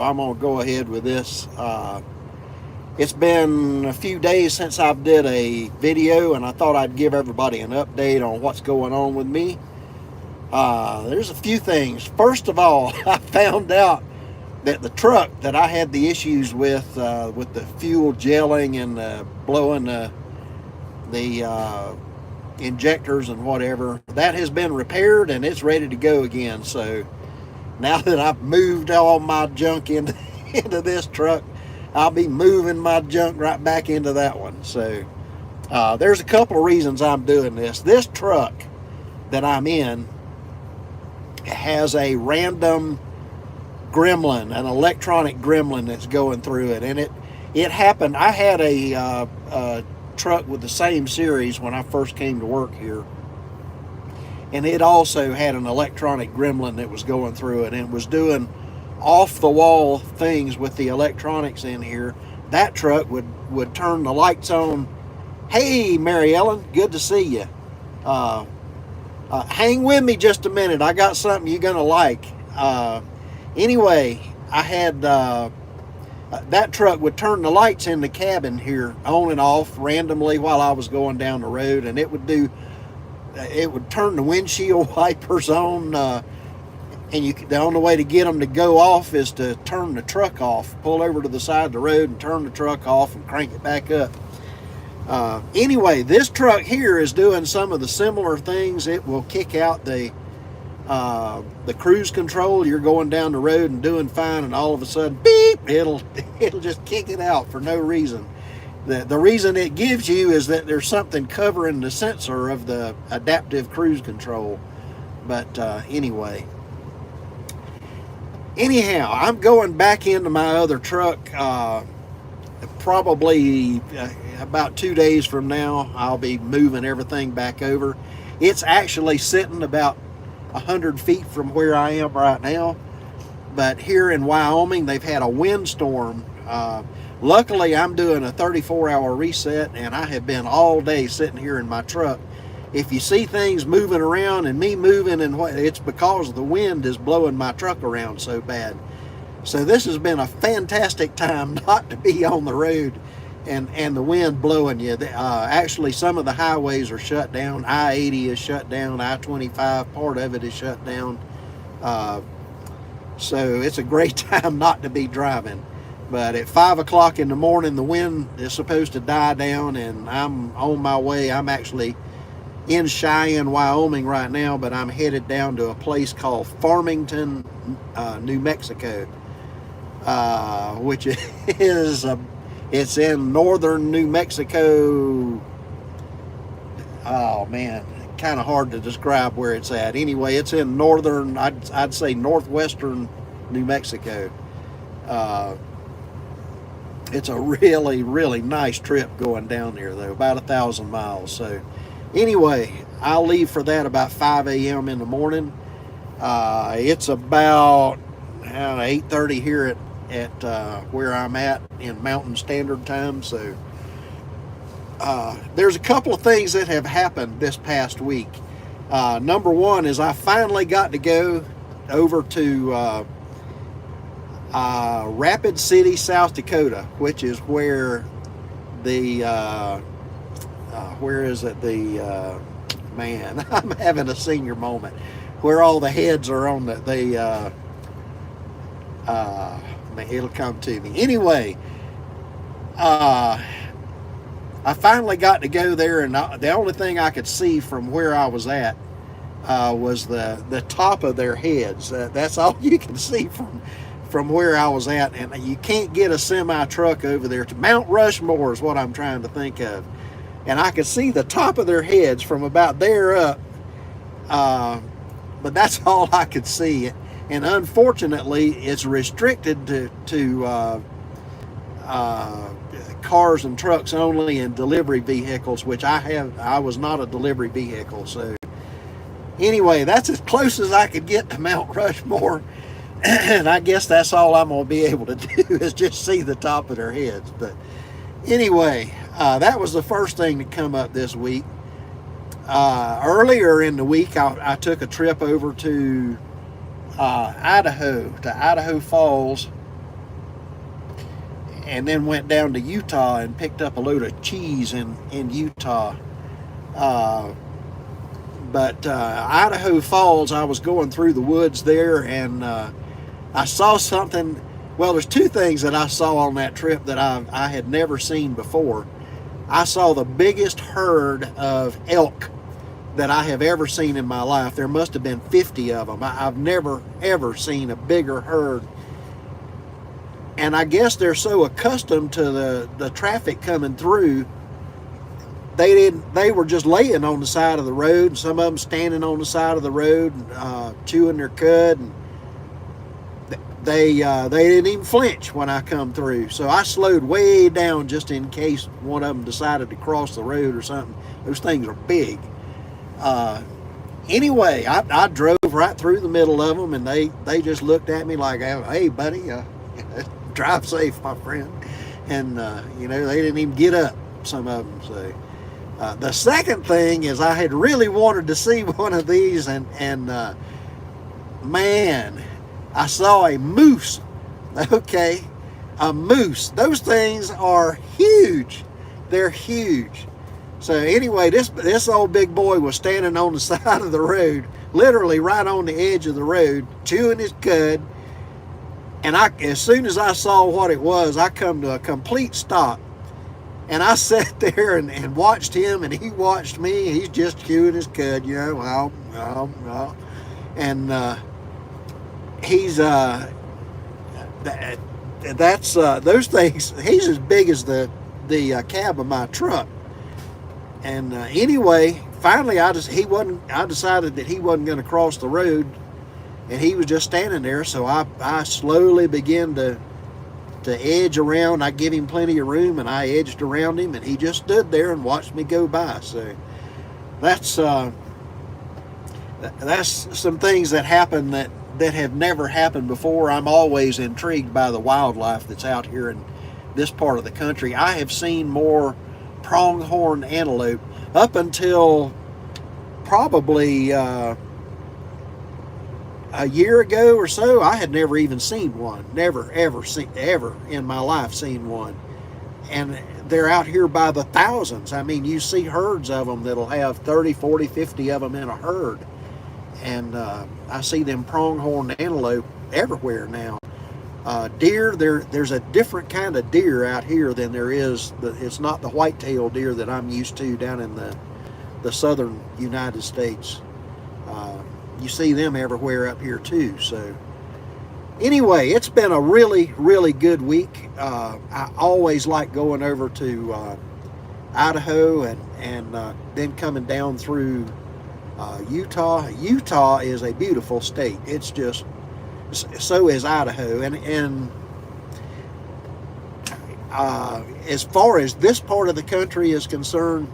I'm going to go ahead with this. It's been a few days since I did a video, and I thought I'd give everybody an update on what's going on with me. There's a few things. First of all, I found out that the truck that I had the issues with the fuel gelling and blowing the injectors and whatever, that has been repaired and it's ready to go again. So now that I've moved all my junk into this truck, I'll be moving my junk right back into that one. So there's a couple of reasons I'm doing this. This truck that I'm in has a random gremlin, an electronic gremlin that's going through it, and it happened. I had a truck with the same series when I first came to work here, and it also had an electronic gremlin that was going through it, and it was doing off the wall things with the electronics in here. That truck would turn the lights on. Hey, Mary Ellen, good to see you. Hang with me just a minute. I got something you're gonna like. Anyway, I had that truck would turn the lights in the cabin here on and off randomly while I was going down the road, and it would turn the windshield wipers on. And the only way to get them to go off is to turn the truck off, pull over to the side of the road and turn the truck off and crank it back up. Anyway, this truck here is doing some of the similar things. It will kick out the cruise control. You're going down the road and doing fine, and all of a sudden, beep, it'll just kick it out for no reason. The reason it gives you is that there's something covering the sensor of the adaptive cruise control. But anyhow, I'm going back into my other truck. Probably about 2 days from now, I'll be moving everything back over. It's actually sitting about 100 feet from where I am right now. But here in Wyoming, they've had a windstorm. Luckily, I'm doing a 34-hour reset, and I have been all day sitting here in my truck. If you see things moving around and me moving, and it's because the wind is blowing my truck around so bad. So this has been a fantastic time not to be on the road and the wind blowing you. Actually, some of the highways are shut down. I-80 is shut down. I-25, part of it is shut down. So it's a great time not to be driving. But at 5 o'clock in the morning, the wind is supposed to die down, and I'm on my way. I'm actually in Cheyenne, Wyoming right now, but I'm headed down to a place called Farmington, New Mexico, which is it's in northern New Mexico. Oh man, kind of hard to describe where it's at. Anyway, it's in northern, I'd say northwestern New Mexico. It's a really, really nice trip going down there, though, about 1,000 miles. So anyway, I'll leave for that about 5 a.m. in the morning. It's about 8:30 here at where I'm at in Mountain Standard Time. So there's a couple of things that have happened this past week. Number one is I finally got to go over to Rapid City, South Dakota, which is where the where is it? Man, I'm having a senior moment. Where all the heads are on it'll come to me. Anyway, I finally got to go there, and the only thing I could see from where I was at was the top of their heads. That's all you can see from where I was at, and you can't get a semi truck over there. To Mount Rushmore is what I'm trying to think of, and I could see the top of their heads from about there up, but that's all I could see. And unfortunately, it's restricted to cars and trucks only, and delivery vehicles, which I was not a delivery vehicle. So anyway, that's as close as I could get to Mount Rushmore. And I guess that's all I'm going to be able to do is just see the top of their heads. But anyway, that was the first thing to come up this week. Earlier in the week, I took a trip over to Idaho Falls, and then went down to Utah and picked up a load of cheese in Utah. But Idaho Falls, I was going through the woods there, and I saw something. Well, there's two things that I saw on that trip that I had never seen before. I saw the biggest herd of elk that I have ever seen in my life. There must have been 50 of them. I've never, ever seen a bigger herd. And I guess they're so accustomed to the traffic coming through, they were just laying on the side of the road, and some of them standing on the side of the road, chewing their cud, and they didn't even flinch when I come through. So I slowed way down just in case one of them decided to cross the road or something. Those things are big. Anyway, I drove right through the middle of them, and they just looked at me like, "Hey, buddy, drive safe, my friend." And they didn't even get up, some of them. So the second thing is, I had really wanted to see one of these, and man, I saw a moose. Okay, a moose. Those things are huge. They're huge. So anyway, this old big boy was standing on the side of the road, literally right on the edge of the road, chewing his cud. And as soon as I saw what it was, I come to a complete stop. And I sat there and watched him, and he watched me. He's just chewing his cud, and he's that's those things. He's as big as the cab of my truck. And anyway, finally, I decided that he wasn't going to cross the road, and he was just standing there. So I slowly began to edge around. I give him plenty of room, and I edged around him, and he just stood there and watched me go by. So that's some things that happen that have never happened before. I'm always intrigued by the wildlife that's out here in this part of the country. I have seen more pronghorn antelope up until probably a year ago or so. I had never even seen one. Never ever in my life seen one. And they're out here by the thousands. I mean, you see herds of them that'll have 30, 40, 50 of them in a herd. And I see them pronghorn antelope everywhere now. Deer, there's a different kind of deer out here than there is. It's not the white-tailed deer that I'm used to down in the southern United States. You see them everywhere up here too. So anyway, it's been a really, really good week. I always like going over to Idaho and then coming down through Utah. Utah is a beautiful state. It's just, so is Idaho. And as far as this part of the country is concerned,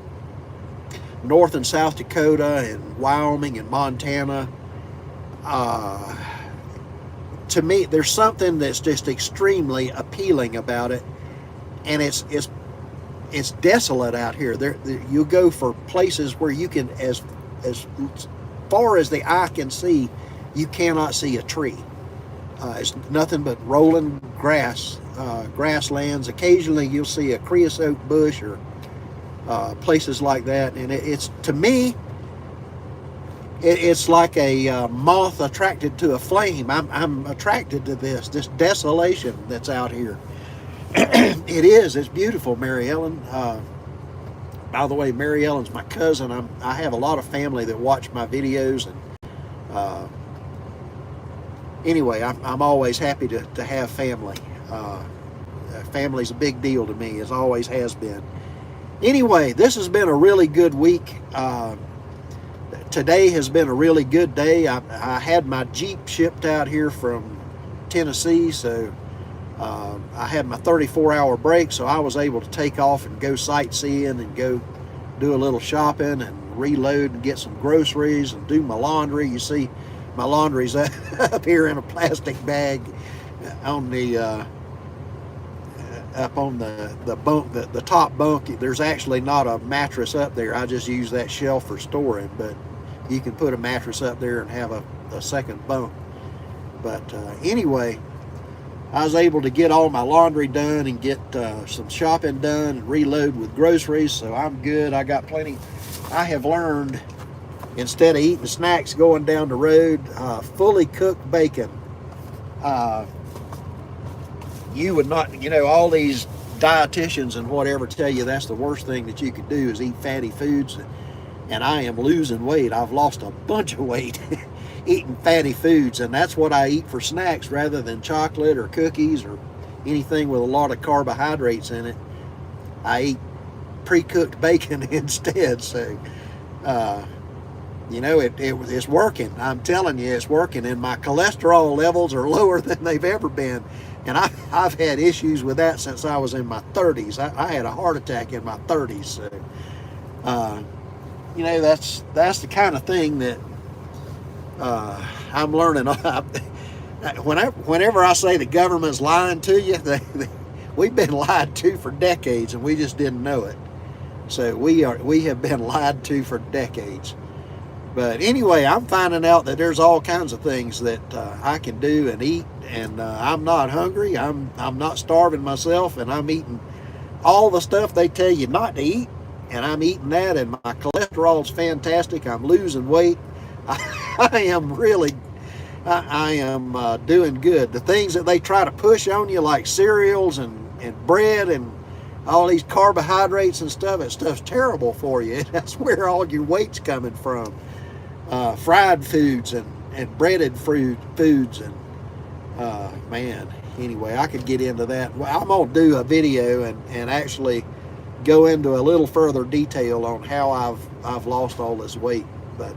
North and South Dakota and Wyoming and Montana, to me, there's something that's just extremely appealing about it, and it's desolate out here. You go for places where you can, as far as the eye can see, you cannot see a tree. It's nothing but rolling grasslands. Occasionally you'll see a creosote bush or places like that, and it's, to me, it's like a moth attracted to a flame. I'm attracted to this desolation that's out here. It's beautiful, Mary Ellen. By the way, Mary Ellen's my cousin. I have a lot of family that watch my videos, and anyway, I'm always happy to have family. Family's a big deal to me, as always has been. Anyway, this has been a really good week. Today has been a really good day. I had my Jeep shipped out here from Tennessee, so I had my 34-hour break, so I was able to take off and go sightseeing and go do a little shopping and reload and get some groceries and do my laundry. You see, my laundry's up here in a plastic bag on the up on the bunk, the top bunk. There's actually not a mattress up there. I just use that shelf for storing, but you can put a mattress up there and have a second bunk. But anyway, I was able to get all my laundry done and get some shopping done and reload with groceries, so I'm good. I got plenty. I have learned, instead of eating snacks going down the road, fully cooked bacon. You would not, all these dietitians and whatever tell you that's the worst thing that you could do is eat fatty foods, and I am losing weight. I've lost a bunch of weight eating fatty foods, and that's what I eat for snacks rather than chocolate or cookies or anything with a lot of carbohydrates in it. I eat pre-cooked bacon instead. So it's working. I'm telling you, it's working, and my cholesterol levels are lower than they've ever been. And I've had issues with that since I was in my 30s. I had a heart attack in my 30s. So, that's the kind of thing that I'm learning. Whenever I say the government's lying to you, we've been lied to for decades, and we just didn't know it. So we have been lied to for decades. But anyway, I'm finding out that there's all kinds of things that I can do and eat, and I'm not hungry. I'm not starving myself, and I'm eating all the stuff they tell you not to eat, and I'm eating that, and my cholesterol's fantastic. I'm losing weight. I am doing good. The things that they try to push on you, like cereals and bread and all these carbohydrates and stuff, that stuff's terrible for you. That's where all your weight's coming from. Fried foods and breaded foods and man, anyway, I could get into that. Well, I'm gonna do a video and actually go into a little further detail on how I've lost all this weight. But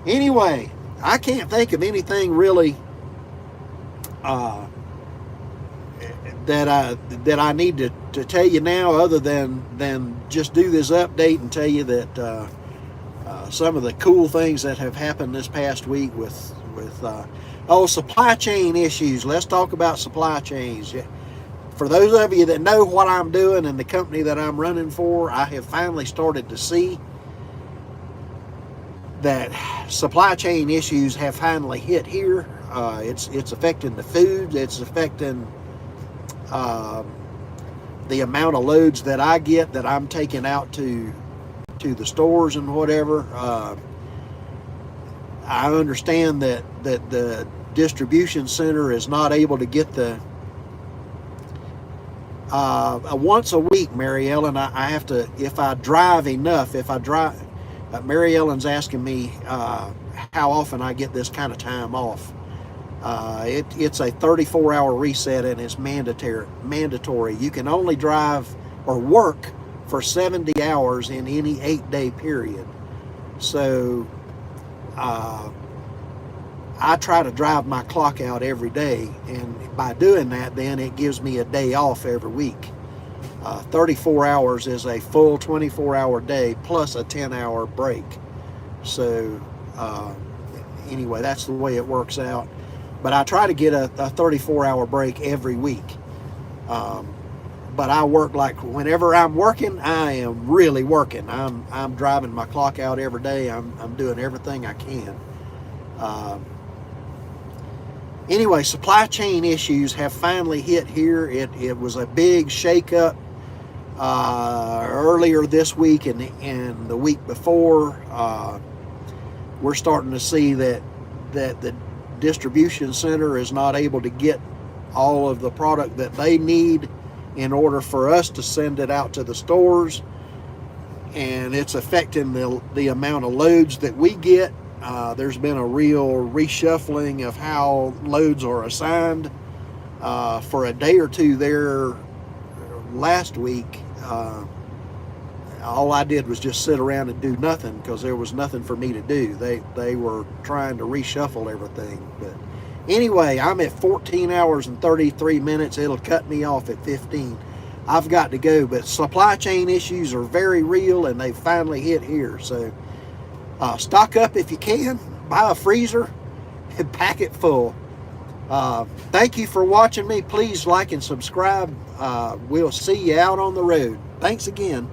anyway, I can't think of anything really that I need to tell you now, other than just do this update and tell you that some of the cool things that have happened this past week with supply chain issues. Let's talk about supply chains. For those of you that know what I'm doing and the company that I'm running for, I have finally started to see that supply chain issues have finally hit here. It's affecting the food. It's affecting the amount of loads that I get that I'm taking out to the stores and whatever. I understand that the distribution center is not able to get the once a week, Mary Ellen, I have to, if I drive, Mary Ellen's asking me how often I get this kind of time off. It's a 34-hour reset, and it's mandatory. You can only drive or work for 70 hours in any 8-day period. So I try to drive my clock out every day, and by doing that, then it gives me a day off every week. 34 hours is a full 24-hour day plus a 10-hour break. So anyway, that's the way it works out. But I try to get a 34-hour break every week. But I work, like, whenever I'm working, I am really working. I'm driving my clock out every day. I'm doing everything I can. Anyway, supply chain issues have finally hit here. It was a big shakeup earlier this week and the week before. We're starting to see that the distribution center is not able to get all of the product that they need in order for us to send it out to the stores, and it's affecting the amount of loads that we get. There's been a real reshuffling of how loads are assigned. For a day or two there last week, all I did was just sit around and do nothing because there was nothing for me to do. They were trying to reshuffle everything. But anyway, I'm at 14 hours and 33 minutes. It'll cut me off at 15. I've got to go, but supply chain issues are very real, and they've finally hit here. So stock up if you can. Buy a freezer and pack it full. Thank you for watching me. Please like and subscribe. We'll see you out on the road. Thanks again.